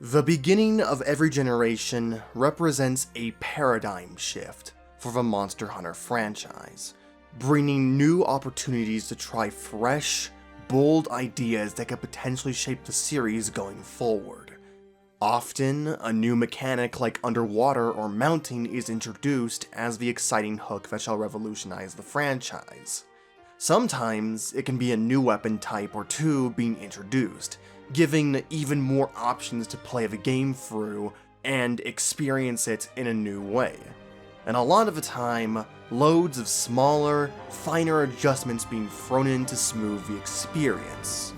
The beginning of every generation represents a paradigm shift for the Monster Hunter franchise, bringing new opportunities to try fresh, bold ideas that could potentially shape the series going forward. Often, a new mechanic like underwater or mounting is introduced as the exciting hook that shall revolutionize the franchise. Sometimes, it can be a new weapon type or two being introduced, giving even more options to play the game through and experience it in a new way. And a lot of the time, loads of smaller, finer adjustments being thrown in to smooth the experience.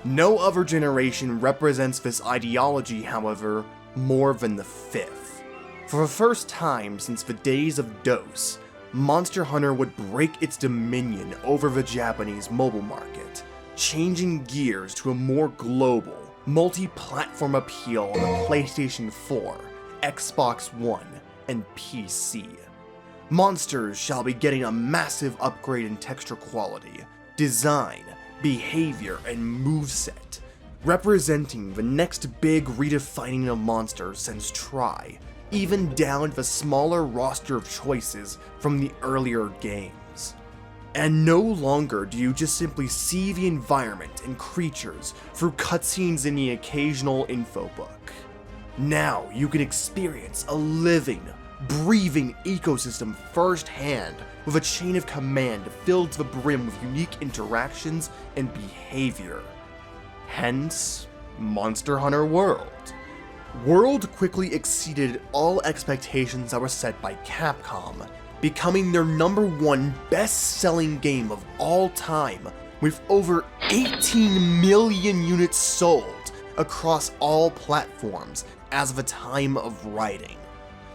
No other generation represents this ideology, however, more than the fifth. For the first time since the days of DOS, Monster Hunter would break its dominion over the Japanese mobile market, changing gears to a more global, multi-platform appeal on the PlayStation 4, Xbox One, and PC. Monsters shall be getting a massive upgrade in texture quality, design, behavior, and moveset, representing the next big redefining of monsters since Try, even down to the smaller roster of choices from the earlier games. And no longer do you just simply see the environment and creatures through cutscenes in the occasional info book. Now you can experience a living, breathing ecosystem firsthand with a chain of command filled to the brim with unique interactions and behavior. Hence, Monster Hunter World. World quickly exceeded all expectations that were set by Capcom, becoming their #1 best-selling game of all time, with over 18 million units sold across all platforms as of the time of writing.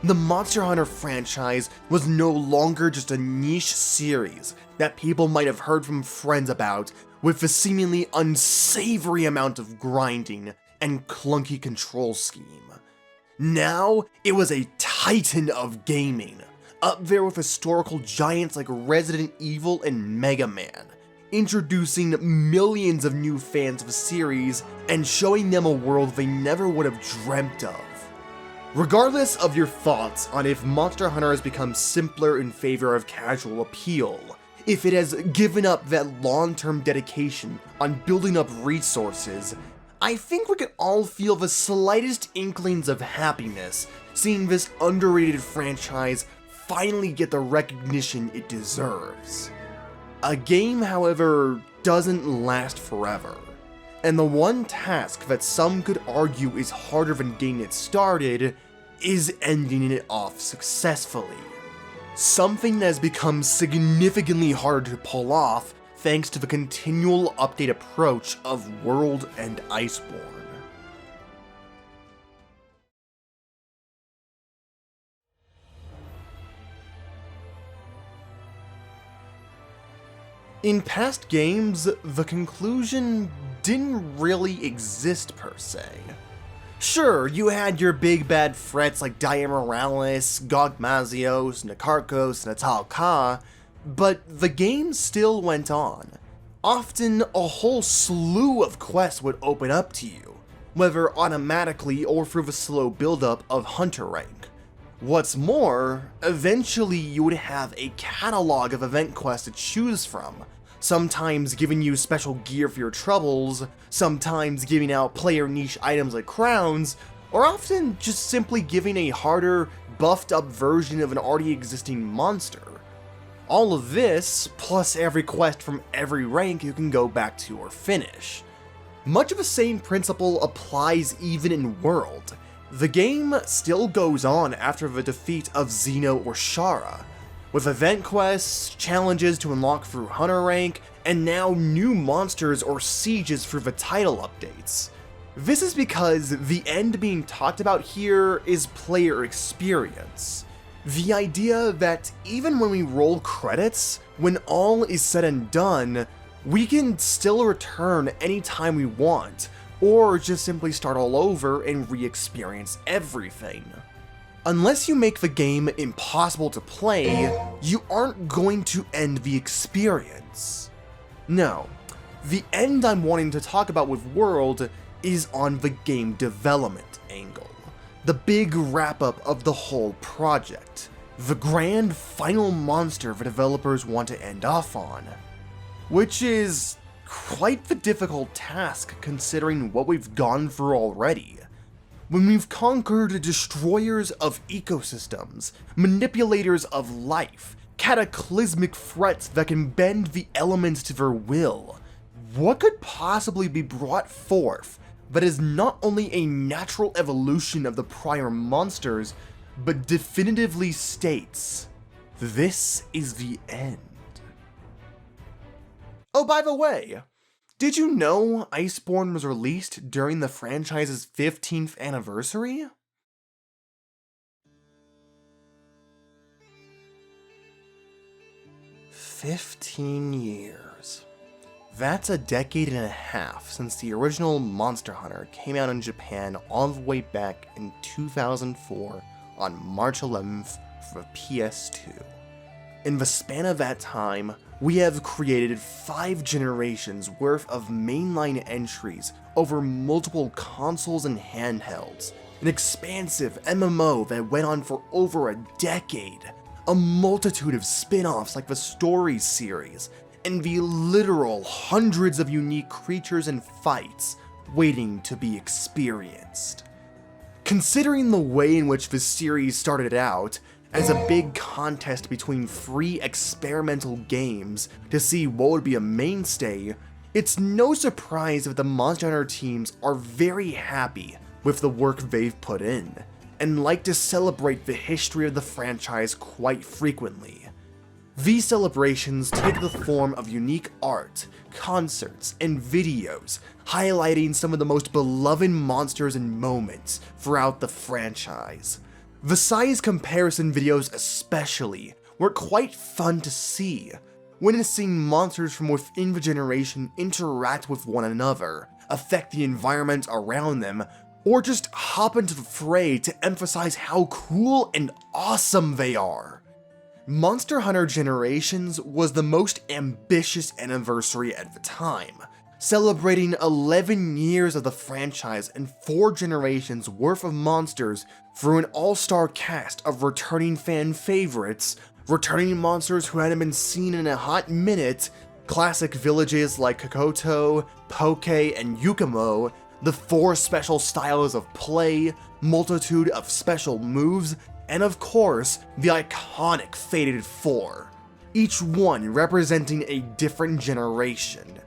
The Monster Hunter franchise was no longer just a niche series that people might have heard from friends about with the seemingly unsavory amount of grinding and clunky control scheme. Now, it was a titan of gaming, up there with historical giants like Resident Evil and Mega Man, introducing millions of new fans of the series and showing them a world they never would have dreamt of. Regardless of your thoughts on if Monster Hunter has become simpler in favor of casual appeal, if it has given up that long-term dedication on building up resources, I think we can all feel the slightest inklings of happiness seeing this underrated franchise finally get the recognition it deserves. A game, however, doesn't last forever, and the one task that some could argue is harder than getting it started is ending it off successfully. Something that has become significantly harder to pull off thanks to the continual update approach of World and Iceborne. In past games, the conclusion didn't really exist per se. Sure, you had your big bad threats like Dire Morales, Gogmazios, Nakarkos, Natal Ka, but the game still went on. Often, a whole slew of quests would open up to you, whether automatically or through the slow buildup of Hunter rank. What's more, eventually you would have a catalog of event quests to choose from, sometimes giving you special gear for your troubles, sometimes giving out player niche items like crowns, or often just simply giving a harder, buffed up version of an already existing monster. All of this, plus every quest from every rank you can go back to or finish. Much of the same principle applies even in World. The game still goes on after the defeat of Xeno or Shara, with event quests, challenges to unlock through Hunter rank, and now new monsters or sieges through the title updates. This is because the end being talked about here is player experience. The idea that even when we roll credits, when all is said and done, we can still return anytime we want, or just simply start all over and re-experience everything. Unless you make the game impossible to play, you aren't going to end the experience. No, the end I'm wanting to talk about with World is on the game development angle, the big wrap-up of the whole project, the grand final monster the developers want to end off on, which is quite the difficult task considering what we've gone through already. When we've conquered destroyers of ecosystems, manipulators of life, cataclysmic threats that can bend the elements to their will, what could possibly be brought forth that is not only a natural evolution of the prior monsters, but definitively states, this is the end? Oh, by the way, did you know Iceborne was released during the franchise's 15th anniversary? "15 years. That's a decade and a half since the original Monster Hunter came out in Japan all the way back in 2004 on March 11th for the PS2. In the span of that time, we have created 5 generations worth of mainline entries over multiple consoles and handhelds, an expansive MMO that went on for over a decade, a multitude of spin-offs like the Stories series, and the literal hundreds of unique creatures and fights waiting to be experienced. Considering the way in which the series started out, as a big contest between free experimental games to see what would be a mainstay, it's no surprise that the Monster Hunter teams are very happy with the work they've put in, and like to celebrate the history of the franchise quite frequently. These celebrations take the form of unique art, concerts, and videos highlighting some of the most beloved monsters and moments throughout the franchise. The size comparison videos especially were quite fun to see, witnessing monsters from within the generation interact with one another, affect the environment around them, or just hop into the fray to emphasize how cool and awesome they are. Monster Hunter Generations was the most ambitious anniversary at the time, celebrating 11 years of the franchise and 4 generations worth of monsters through an all-star cast of returning fan favorites, returning monsters who hadn't been seen in a hot minute, classic villages like Kokoto, Poke, and Yukumo, the 4 special styles of play, multitude of special moves, and of course, the iconic Fated 4, each one representing a different generation.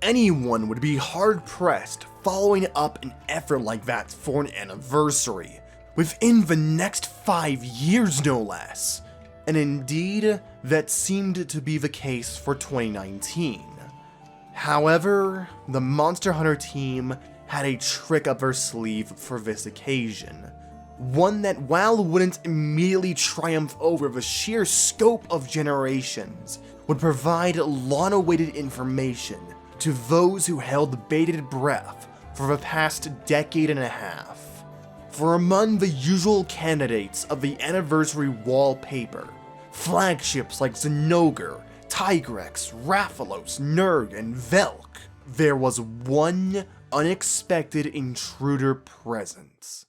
Anyone would be hard-pressed following up an effort like that for an anniversary, within the next 5 years no less. And indeed, that seemed to be the case for 2019. However, the Monster Hunter team had a trick up their sleeve for this occasion. One that, while wouldn't immediately triumph over the sheer scope of generations, would provide long-awaited information to those who held bated breath for the past decade and a half. For among the usual candidates of the anniversary wallpaper, flagships like Zinogre, Tigrex, Rathalos, Nurg, and Velk, there was one unexpected intruder present.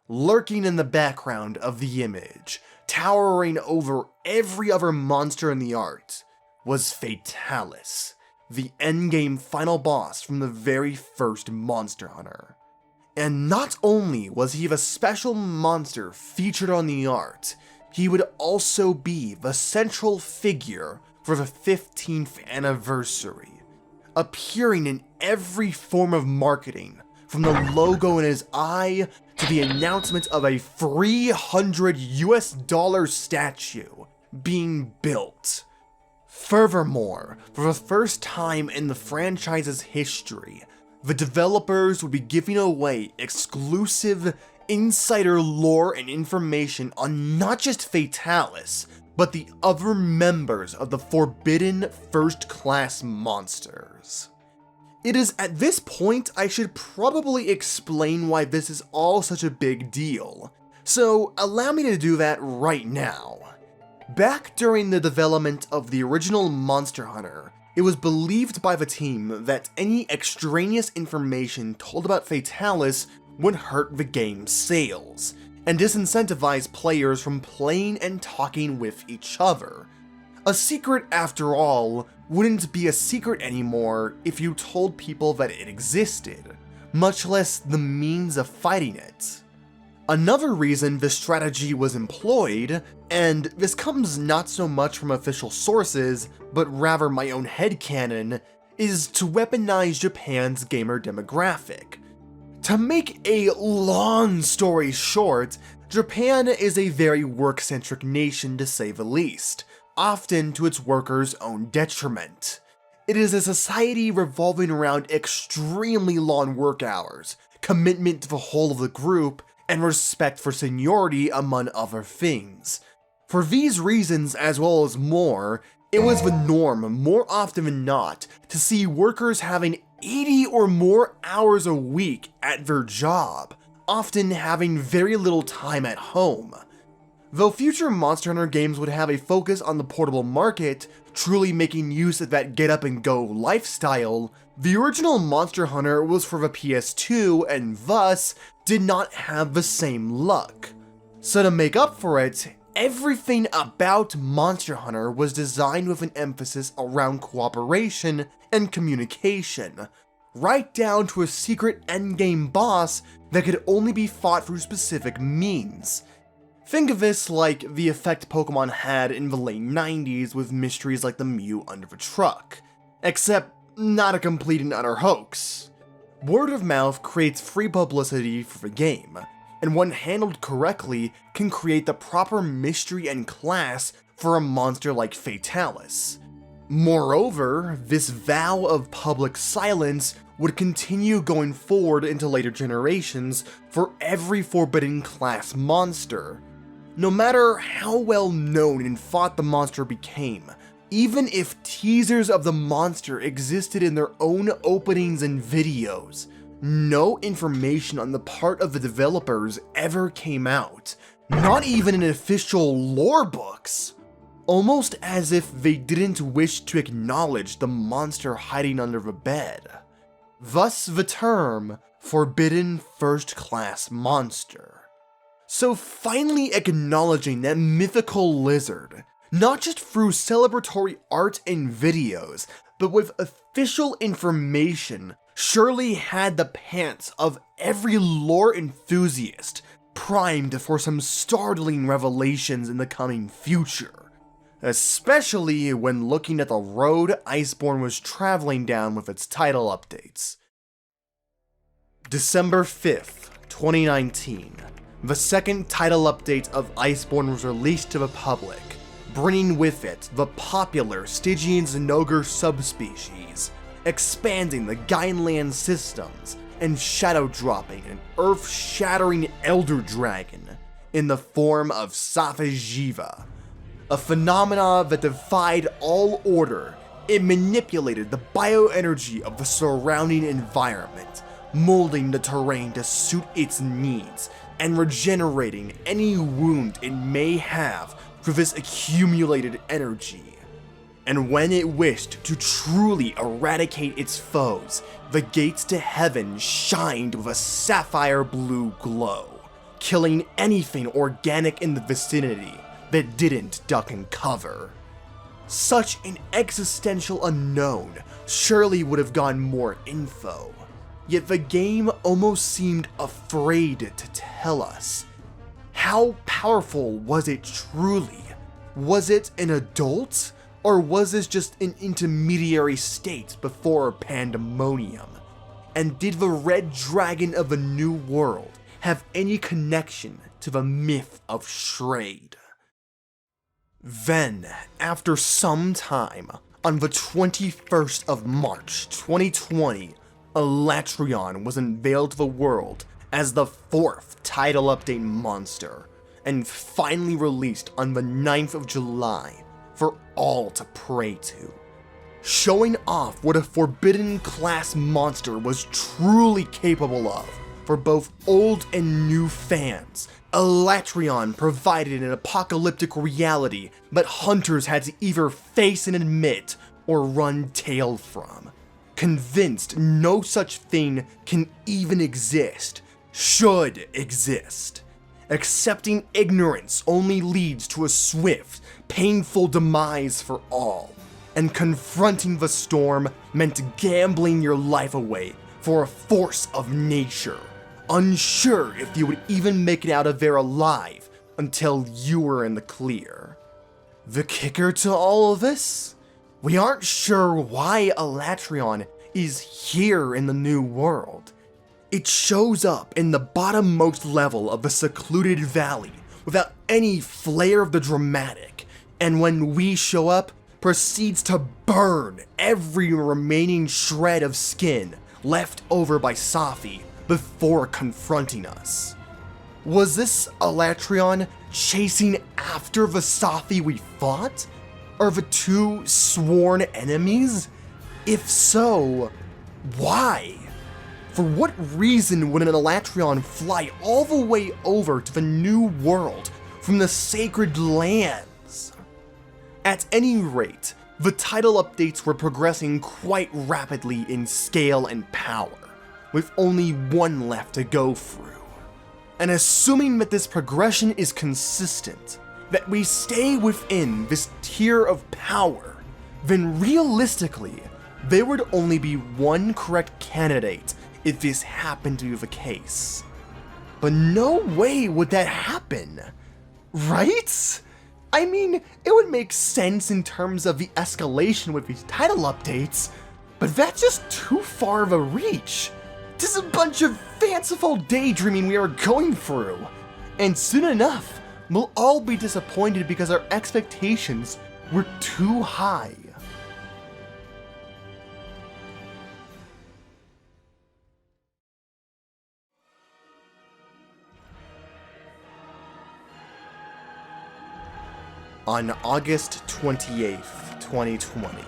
Lurking in the background of the image, towering over every other monster in the art, was Fatalis, the endgame final boss from the very first Monster Hunter. And not only was he the special monster featured on the art, he would also be the central figure for the 15th anniversary, appearing in every form of marketing, from the logo in his eye to the announcement of a $300 statue being built. Furthermore, for the first time in the franchise's history, the developers would be giving away exclusive insider lore and information on not just Fatalis, but the other members of the Forbidden First Class monsters. It is at this point I should probably explain why this is all such a big deal, so allow me to do that right now. Back during the development of the original Monster Hunter, It was believed by the team that any extraneous information told about Fatalis would hurt the game's sales, and disincentivize players from playing and talking with each other. A secret, after all, wouldn't be a secret anymore if you told people that it existed, much less the means of fighting it. Another reason this strategy was employed, and this comes not so much from official sources, but rather my own headcanon, is to weaponize Japan's gamer demographic. To make a long story short, Japan is a very work-centric nation to say the least, often to its workers' own detriment. It is a society revolving around extremely long work hours, commitment to the whole of the group, and respect for seniority among other things. For these reasons as well as more, it was the norm more often than not to see workers having 80 or more hours a week at their job, often having very little time at home. Though future Monster Hunter games would have a focus on the portable market, truly making use of that get up and go lifestyle, the original Monster Hunter was for the PS2 and thus did not have the same luck. So to make up for it, everything about Monster Hunter was designed with an emphasis around cooperation and communication, right down to a secret endgame boss that could only be fought through specific means. Think of this like the effect Pokemon had in the late 90s with mysteries like the Mew under the truck, except not a complete and utter hoax. Word of mouth creates free publicity for the game, and when handled correctly can create the proper mystery and class for a monster like Fatalis. Moreover, this vow of public silence would continue going forward into later generations for every Forbidden class monster. No matter how well known and fought the monster became, even if teasers of the monster existed in their own openings and videos, no information on the part of the developers ever came out, not even in official lore books. Almost as if they didn't wish to acknowledge the monster hiding under the bed. Thus the term, Forbidden First Class Monster. So finally acknowledging that mythical lizard, not just through celebratory art and videos, but with official information, surely had the pants of every lore enthusiast primed for some startling revelations in the coming future. Especially when looking at the road Iceborne was traveling down with its title updates. December 5th, 2019. The second title update of Iceborne was released to the public, bringing with it the popular Stygian Zinogre subspecies, expanding the Gainland systems, and shadow dropping an earth-shattering elder dragon in the form of Safajiva. A phenomena that defied all order. It manipulated the bioenergy of the surrounding environment, molding the terrain to suit its needs, and regenerating any wound it may have through this accumulated energy. And when it wished to truly eradicate its foes, the gates to heaven shined with a sapphire blue glow, killing anything organic in the vicinity that didn't duck and cover. Such an existential unknown surely would have gotten more info, yet the game almost seemed afraid to tell us. How powerful was it truly? Was it an adult? Or was this just an intermediary state before pandemonium? And did the red dragon of the New World have any connection to the myth of Shrade? Then, after some time, on the 21st of March 2020, Elatrion was unveiled to the world as the fourth title update monster, and finally released on the 9th of July for all to pray to. Showing off what a Forbidden class monster was truly capable of for both old and new fans, Elatrion provided an apocalyptic reality that hunters had to either face and admit, or run tail from, convinced no such thing can even exist, should exist. Accepting ignorance only leads to a swift, painful demise for all, and confronting the storm meant gambling your life away for a force of nature, unsure if you would even make it out of there alive until you were in the clear. The kicker to all of this? We aren't sure why Alatreon is here in the new world. It shows up in the bottommost level of the secluded valley without any flair of the dramatic, and when we show up, proceeds to burn every remaining shred of skin left over by Safi before confronting us. Was this Alatreon chasing after the Safi we fought? Are the two sworn enemies? If so, why? For what reason would an Alatreon fly all the way over to the new world from the sacred lands? At any rate, the title updates were progressing quite rapidly in scale and power, with only one left to go through. And assuming that this progression is consistent, that we stay within this tier of power, then realistically, there would only be one correct candidate if this happened to be the case. But no way would that happen, right? I mean, it would make sense in terms of the escalation with these title updates, but that's just too far of a reach. This is a bunch of fanciful daydreaming we are going through, and soon enough, we'll all be disappointed because our expectations were too high. On August 28th, 2020,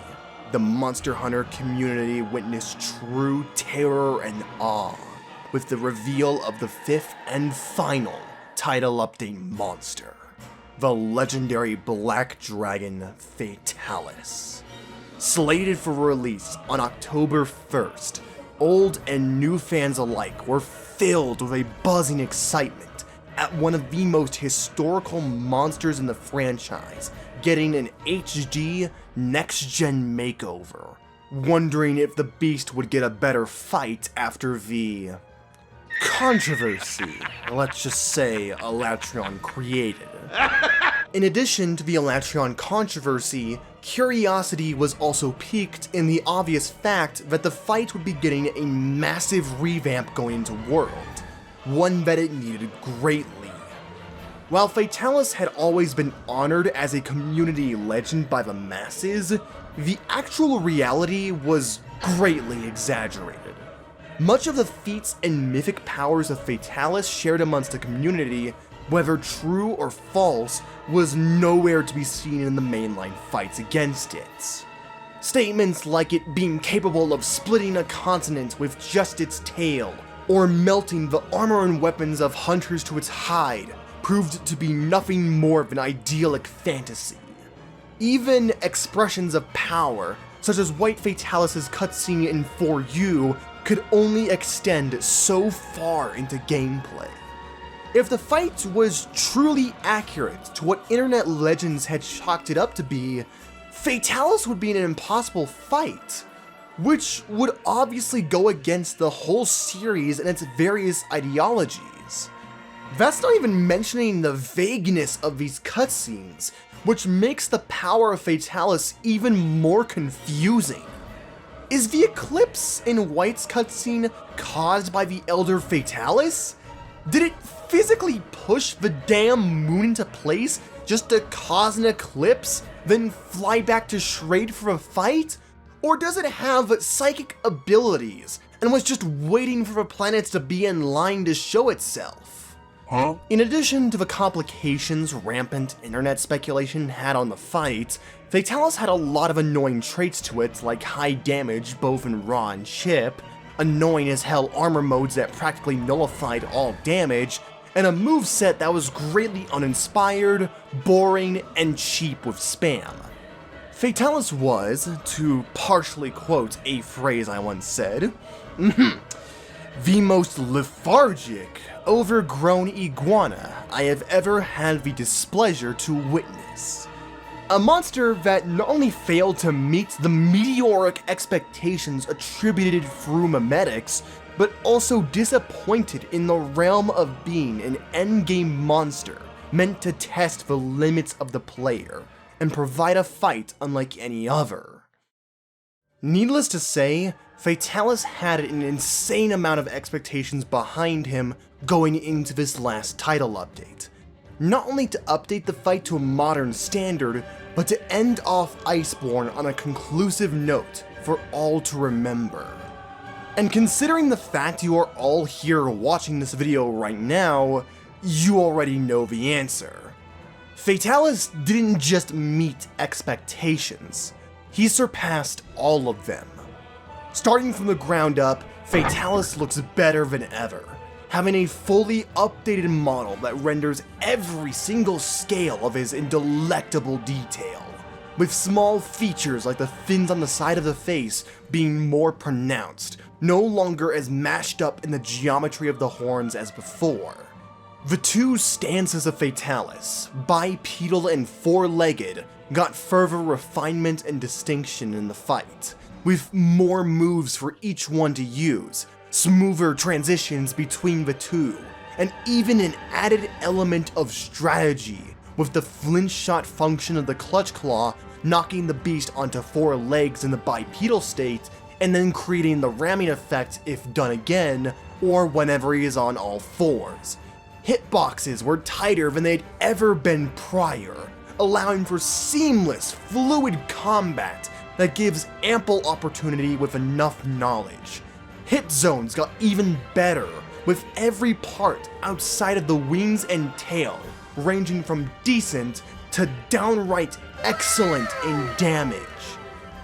the Monster Hunter community witnessed true terror and awe with the reveal of the fifth and final title update monster, the legendary black dragon Fatalis. Slated for release on October 1st, old and new fans alike were filled with a buzzing excitement at one of the most historical monsters in the franchise getting an HD next-gen makeover, wondering if the beast would get a better fight after the controversy, let's just say, Alatreon created. In addition to the Alatreon controversy, curiosity was also piqued in the obvious fact that the fight would be getting a massive revamp going into World, one that it needed greatly. While Fatalis had always been honored as a community legend by the masses, the actual reality was greatly exaggerated. Much of the feats and mythic powers of Fatalis shared amongst the community, whether true or false, was nowhere to be seen in the mainline fights against it. Statements like it being capable of splitting a continent with just its tail, or melting the armor and weapons of hunters to its hide, proved to be nothing more of an idyllic fantasy. Even expressions of power, such as White Fatalis' cutscene in For You, could only extend so far into gameplay. If the fight was truly accurate to what internet legends had chalked it up to be, Fatalis would be an impossible fight, which would obviously go against the whole series and its various ideologies. That's not even mentioning the vagueness of these cutscenes, which makes the power of Fatalis even more confusing. Is the eclipse in White's cutscene caused by the Elder Fatalis? Did it physically push the damn moon into place just to cause an eclipse, then fly back to Shrade for a fight? Or does it have psychic abilities and was just waiting for the planets to be in line to show itself? In addition to the complications rampant internet speculation had on the fight, Fatalis had a lot of annoying traits to it, like high damage both in raw and chip, annoying as hell armor modes that practically nullified all damage, and a moveset that was greatly uninspired, boring, and cheap with spam. Fatalis was, to partially quote a phrase I once said, the most lethargic, overgrown iguana I have ever had the displeasure to witness. A monster that not only failed to meet the meteoric expectations attributed through memetics, but also disappointed in the realm of being an endgame monster meant to test the limits of the player and provide a fight unlike any other. Needless to say, Fatalis had an insane amount of expectations behind him going into this last title update. Not only to update the fight to a modern standard, but to end off Iceborne on a conclusive note for all to remember. And considering the fact you are all here watching this video right now, you already know the answer. Fatalis didn't just meet expectations, he surpassed all of them. Starting from the ground up, Fatalis looks better than ever, having a fully updated model that renders every single scale of his in delectable detail, with small features like the fins on the side of the face being more pronounced, no longer as mashed up in the geometry of the horns as before. The two stances of Fatalis, bipedal and four-legged, got further refinement and distinction in the fight, with more moves for each one to use, smoother transitions between the two, and even an added element of strategy, with the flinch shot function of the clutch claw knocking the beast onto four legs in the bipedal state, and then creating the ramming effect if done again, or whenever he is on all fours. Hitboxes were tighter than they'd ever been prior, allowing for seamless, fluid combat that gives ample opportunity with enough knowledge. Hit zones got even better, with every part outside of the wings and tail ranging from decent to downright excellent in damage.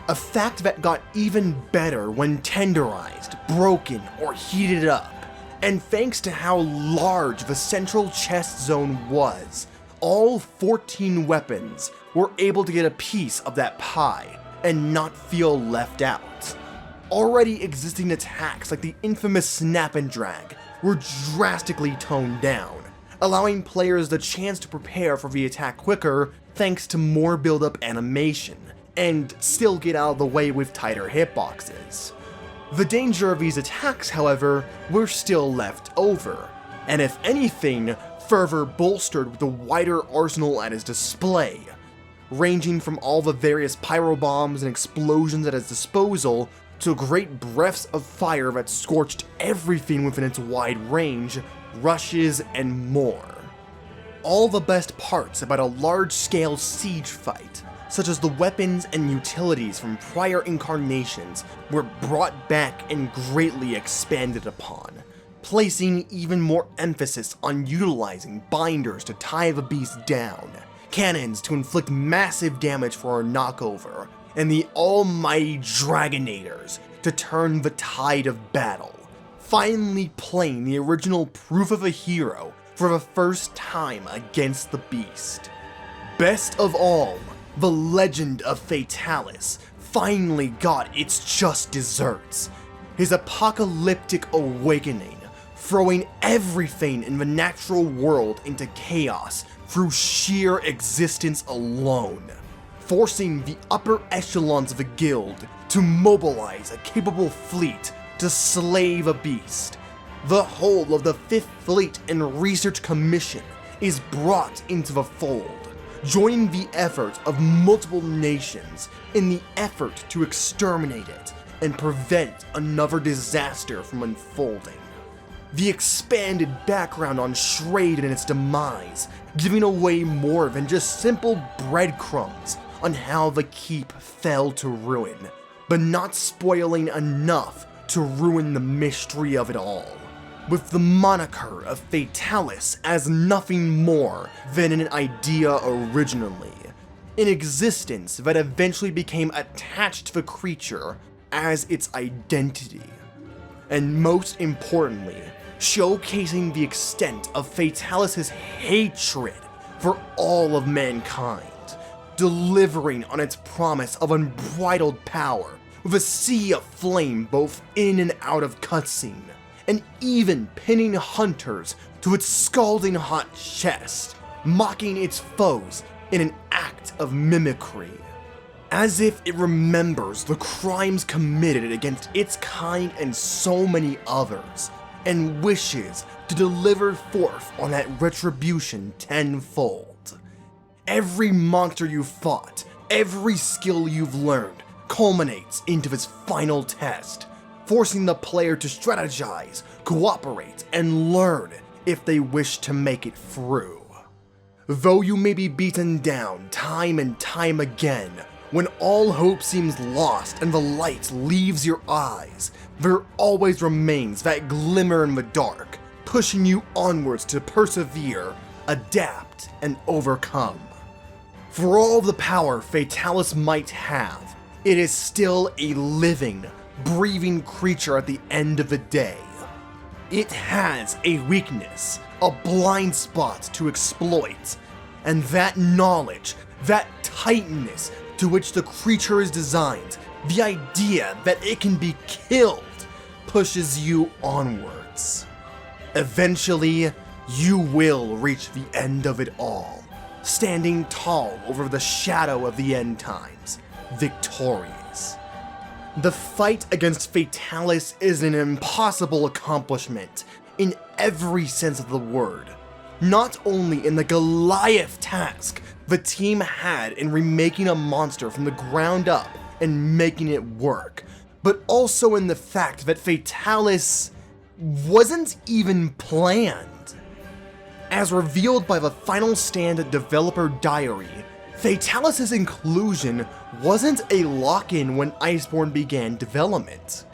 A fact that got even better when tenderized, broken, or heated up. And thanks to how large the central chest zone was, all 14 weapons were able to get a piece of that pie and not feel left out. Already existing attacks like the infamous snap and drag were drastically toned down, allowing players the chance to prepare for the attack quicker thanks to more build-up animation, and still get out of the way with tighter hitboxes. The danger of these attacks, however, were still left over, and if anything, further bolstered with the wider arsenal at his display, ranging from all the various pyrobombs and explosions at his disposal to great breaths of fire that scorched everything within its wide range, rushes, and more. All the best parts about a large-scale siege fight, such as the weapons and utilities from prior incarnations, were brought back and greatly expanded upon, placing even more emphasis on utilizing binders to tie the beast down, cannons to inflict massive damage for a knockover, and the almighty Dragonators to turn the tide of battle, finally playing the original proof of a hero for the first time against the beast. Best of all, the legend of Fatalis finally got its just desserts, his apocalyptic awakening, throwing everything in the natural world into chaos through sheer existence alone, forcing the upper echelons of the guild to mobilize a capable fleet to slay the beast. The whole of the 5th Fleet and Research Commission is brought into the fold, joining the effort of multiple nations in the effort to exterminate it and prevent another disaster from unfolding. The expanded background on Shrade and its demise, giving away more than just simple breadcrumbs on how the keep fell to ruin, but not spoiling enough to ruin the mystery of it all, with the moniker of Fatalis as nothing more than an idea originally, an existence that eventually became attached to the creature as its identity, and most importantly, showcasing the extent of Fatalis' hatred for all of mankind, delivering on its promise of unbridled power, with a sea of flame both in and out of cutscene, and even pinning hunters to its scalding hot chest, mocking its foes in an act of mimicry. As if it remembers the crimes committed against its kind and so many others, and wishes to deliver forth on that retribution tenfold. Every monster you've fought, every skill you've learned, culminates into its final test, forcing the player to strategize, cooperate, and learn if they wish to make it through. Though you may be beaten down time and time again, when all hope seems lost and the light leaves your eyes, there always remains that glimmer in the dark, pushing you onwards to persevere, adapt, and overcome. For all the power Fatalis might have, it is still a living, breathing creature at the end of the day. It has a weakness, a blind spot to exploit, and that knowledge, that tightness to which the creature is designed, the idea that it can be killed, pushes you onwards. Eventually, you will reach the end of it all, standing tall over the shadow of the end times, victorious. The fight against Fatalis is an impossible accomplishment in every sense of the word, not only in the Goliath task the team had in remaking a monster from the ground up and making it work, but also in the fact that Fatalis wasn't even planned. As revealed by the Final Stand developer diary, Fatalis' inclusion wasn't a lock-in when Iceborne began development.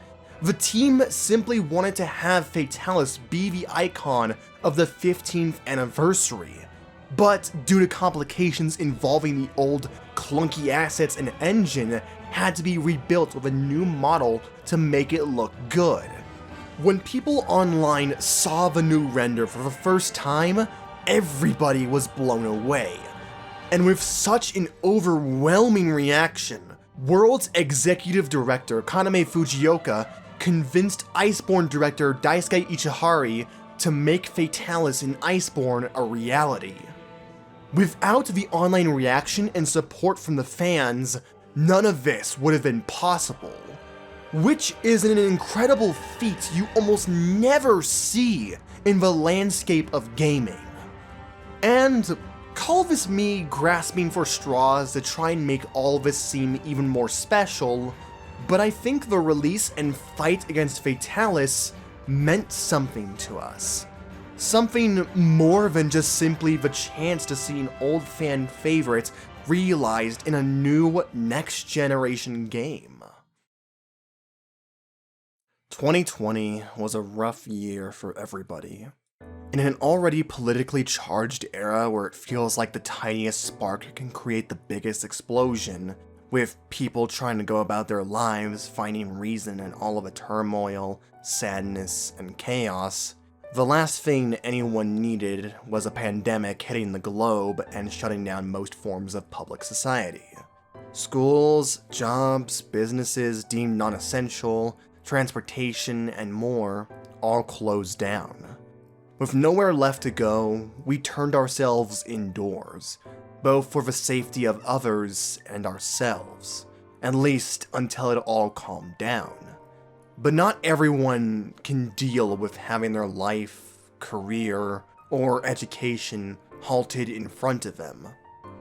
The team simply wanted to have Fatalis be the icon of the 15th anniversary, but due to complications involving the old clunky assets and engine, had to be rebuilt with a new model to make it look good. When people online saw the new render for the first time, everybody was blown away. And with such an overwhelming reaction, World's executive director Kaname Fujioka convinced Iceborne director Daisuke Ichihara to make Fatalis in Iceborne a reality. Without the online reaction and support from the fans, none of this would have been possible. Which is an incredible feat you almost never see in the landscape of gaming. And call this me grasping for straws to try and make all this seem even more special, but I think the release and fight against Fatalis meant something to us. Something more than just simply the chance to see an old fan favorite realized in a new next-generation game. 2020 was a rough year for everybody. In an already politically charged era where it feels like the tiniest spark can create the biggest explosion, with people trying to go about their lives finding reason in all of the turmoil, sadness, and chaos, the last thing anyone needed was a pandemic hitting the globe and shutting down most forms of public society. Schools, jobs, businesses deemed non-essential, transportation, and more all closed down. With nowhere left to go, we turned ourselves indoors, both for the safety of others and ourselves, at least until it all calmed down. But not everyone can deal with having their life, career, or education halted in front of them.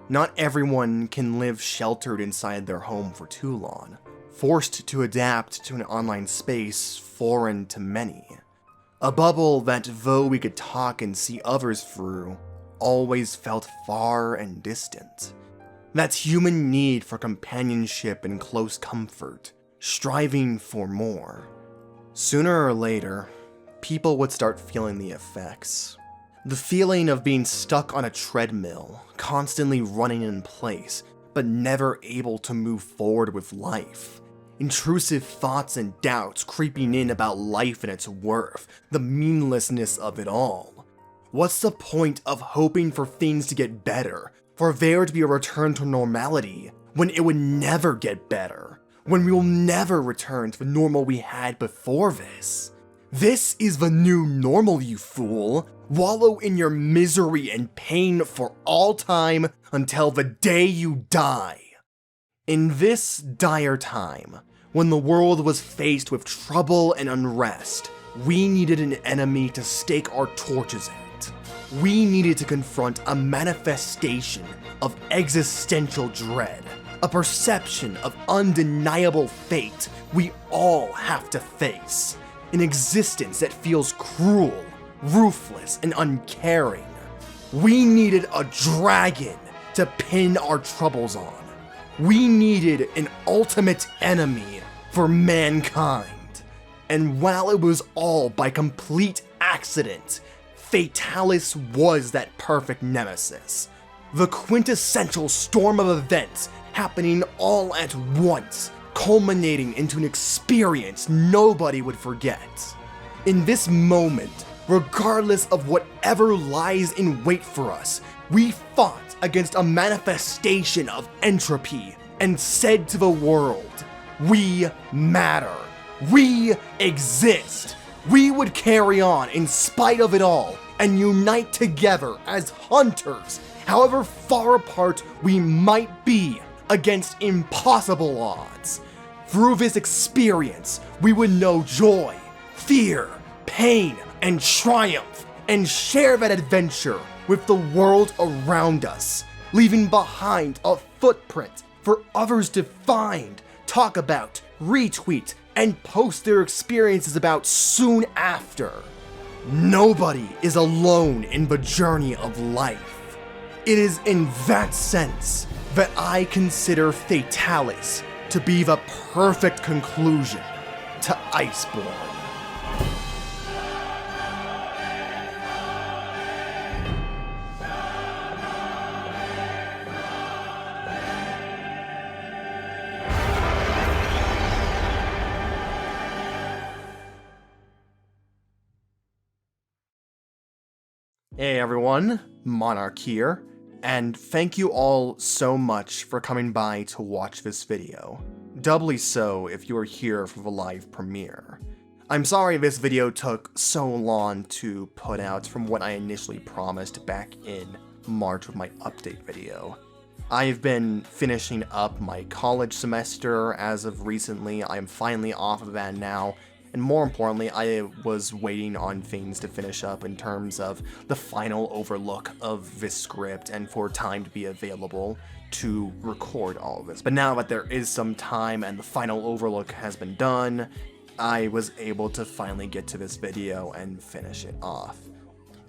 Not everyone can live sheltered inside their home for too long, forced to adapt to an online space foreign to many. A bubble that, though we could talk and see others through, always felt far and distant. That human need for companionship and close comfort, striving for more. Sooner or later, people would start feeling the effects. The feeling of being stuck on a treadmill, constantly running in place, but never able to move forward with life. Intrusive thoughts and doubts creeping in about life and its worth, the meaninglessness of it all. What's the point of hoping for things to get better for there to be a return to normality when it would never get better, when we will never return to the normal we had before this. This is the new normal, you fool. Wallow in your misery and pain for all time until the day you die. In this dire time, when the world was faced with trouble and unrest, we needed an enemy to stake our torches at. We needed to confront a manifestation of existential dread, a perception of undeniable fate we all have to face, an existence that feels cruel, ruthless, and uncaring. We needed a dragon to pin our troubles on. We needed an ultimate enemy for mankind. And while it was all by complete accident, Fatalis was that perfect nemesis. The quintessential storm of events happening all at once, culminating into an experience nobody would forget. In this moment, regardless of whatever lies in wait for us, we fought against a manifestation of entropy and said to the world, we matter. We exist. We would carry on in spite of it all and unite together as hunters, however far apart we might be, against impossible odds. Through this experience, we would know joy, fear, pain, and triumph, and share that adventure with the world around us, leaving behind a footprint for others to find, talk about, retweet, and post their experiences about soon after. Nobody is alone in the journey of life. It is in that sense that I consider Fatalis to be the perfect conclusion to Iceborne. Hey everyone, Monarch here, and thank you all so much for coming by to watch this video. Doubly so if you are here for the live premiere. I'm sorry this video took so long to put out from what I initially promised back in March with my update video. I've been finishing up my college semester as of recently. I'm finally off of that now. And more importantly, I was waiting on things to finish up in terms of the final overlook of this script and for time to be available to record all of this. But now that there is some time and the final overlook has been done, I was able to finally get to this video and finish it off.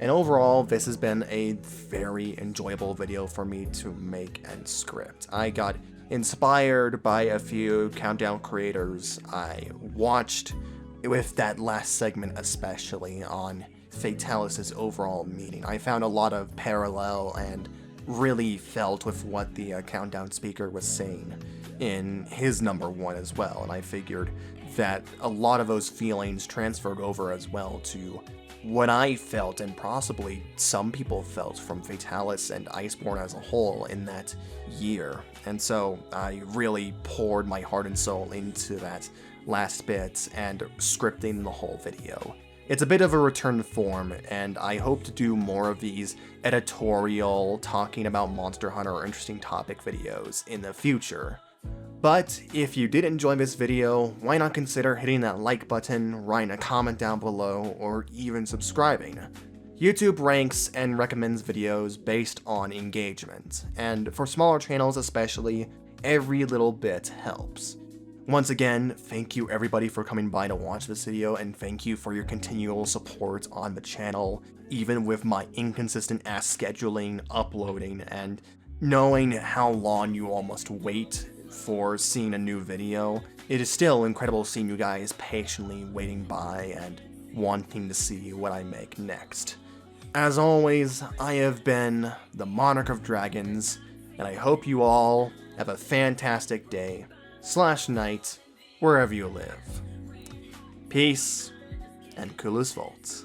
And overall, this has been a very enjoyable video for me to make and script. I got inspired by a few countdown creators I watched, with that last segment especially on Fatalis' overall meaning. I found a lot of parallel and really felt with what the countdown speaker was saying in his number one as well, and I figured that a lot of those feelings transferred over as well to what I felt and possibly some people felt from Fatalis and Iceborne as a whole in that year. And so I really poured my heart and soul into that last bit and scripting the whole video. It's a bit of a return to form, and I hope to do more of these editorial, talking about Monster Hunter or interesting topic videos in the future. But if you did enjoy this video, why not consider hitting that like button, writing a comment down below, or even subscribing? YouTube ranks and recommends videos based on engagement, and for smaller channels especially, every little bit helps. Once again, thank you everybody for coming by to watch this video, and thank you for your continual support on the channel, even with my inconsistent ass scheduling, uploading, and knowing how long you all must wait for seeing a new video. It is still incredible seeing you guys patiently waiting by and wanting to see what I make next. As always, I have been the Monarch of Dragons, and I hope you all have a fantastic day / night, wherever you live. Peace, and Kulus Volt.